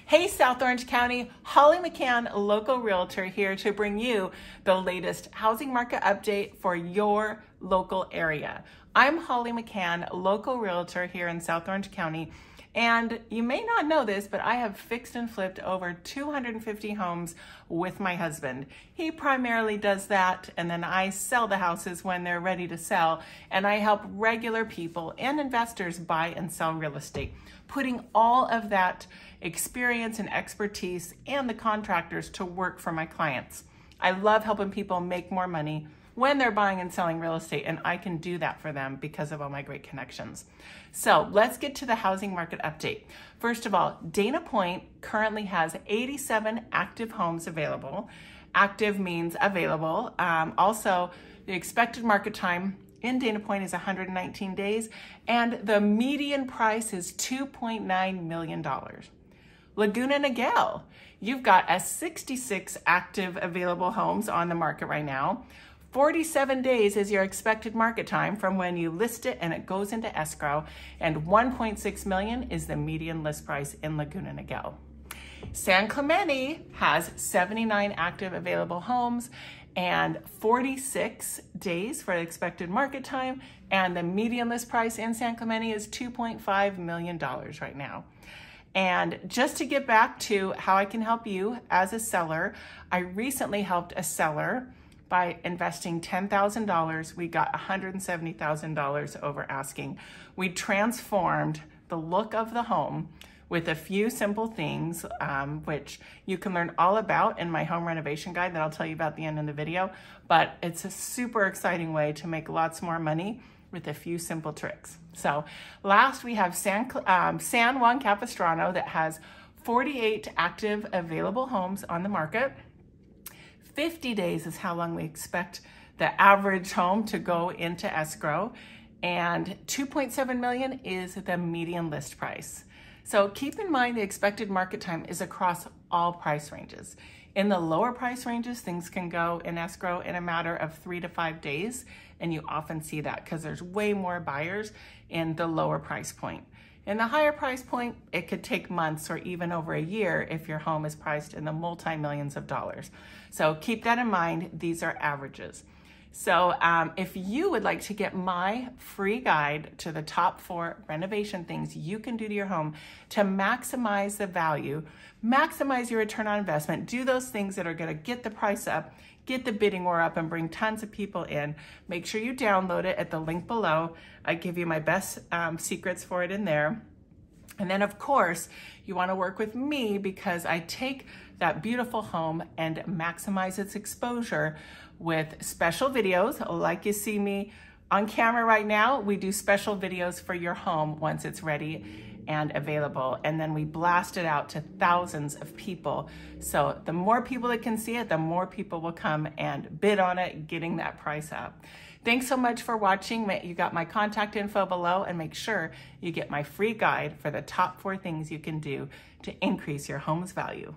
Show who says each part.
Speaker 1: Hey, South Orange County, Holly McKhann, local realtor, here to bring you the latest housing market update for your local area. I'm Holly McKhann, local realtor here in South Orange County, and you may not know this, but I have fixed and flipped over 250 homes with my husband. He primarily does that, and then I sell the houses when they're ready to sell, and I help regular people and investors buy and sell real estate, putting all of that experience and expertise and the contractors to work for my clients. I love helping people make more money when they're buying and selling real estate, and I can do that for them because of all my great connections. So let's get to the housing market update. First of all, Dana Point currently has 87 active homes available. Active means available. Also, the expected market time in Dana Point is 119 days, and the median price is $2.9 million. Laguna Niguel, you've got a 66 active available homes on the market right now. 47 days is your expected market time from when you list it and it goes into escrow, and 1.6 million is the median list price in Laguna Niguel. San Clemente has 79 active available homes and 46 days for the expected market time, and the median list price in San Clemente is $2.5 million right now. And just to get back to how I can help you as a seller, I recently helped a seller by investing $10,000. We got $170,000 over asking. We transformed the look of the home with a few simple things, which you can learn all about in my home renovation guide that I'll tell you about at the end of the video. But it's a super exciting way to make lots more money with a few simple tricks. So last we have San Juan Capistrano that has 48 active available homes on the market. 50 days is how long we expect the average home to go into escrow, and 2.7 million is the median list price. So keep in mind the expected market time is across all price ranges. In the lower price ranges, things can go in escrow in a matter of 3 to 5 days, and you often see that because there's way more buyers in the lower price point. In the higher price point, it could take months or even over a year if your home is priced in the multi-millions of dollars. So keep that in mind. These are averages. So if you would like to get my free guide to the top 4 renovation things you can do to your home to maximize the value, maximize your return on investment, do those things that are going to get the price up, get the bidding war up, and bring tons of people in, make sure you download it at the link below. I give you my best secrets for it in there. And then of course, you want to work with me because I take that beautiful home and maximize its exposure with special videos. Like you see me on camera right now, we do special videos for your home once it's ready and available, and then we blast it out to thousands of people. So the more people that can see it, the more people will come and bid on it, getting that price up. Thanks so much for watching. You got my contact info below, and make sure you get my free guide for the top 4 things you can do to increase your home's value.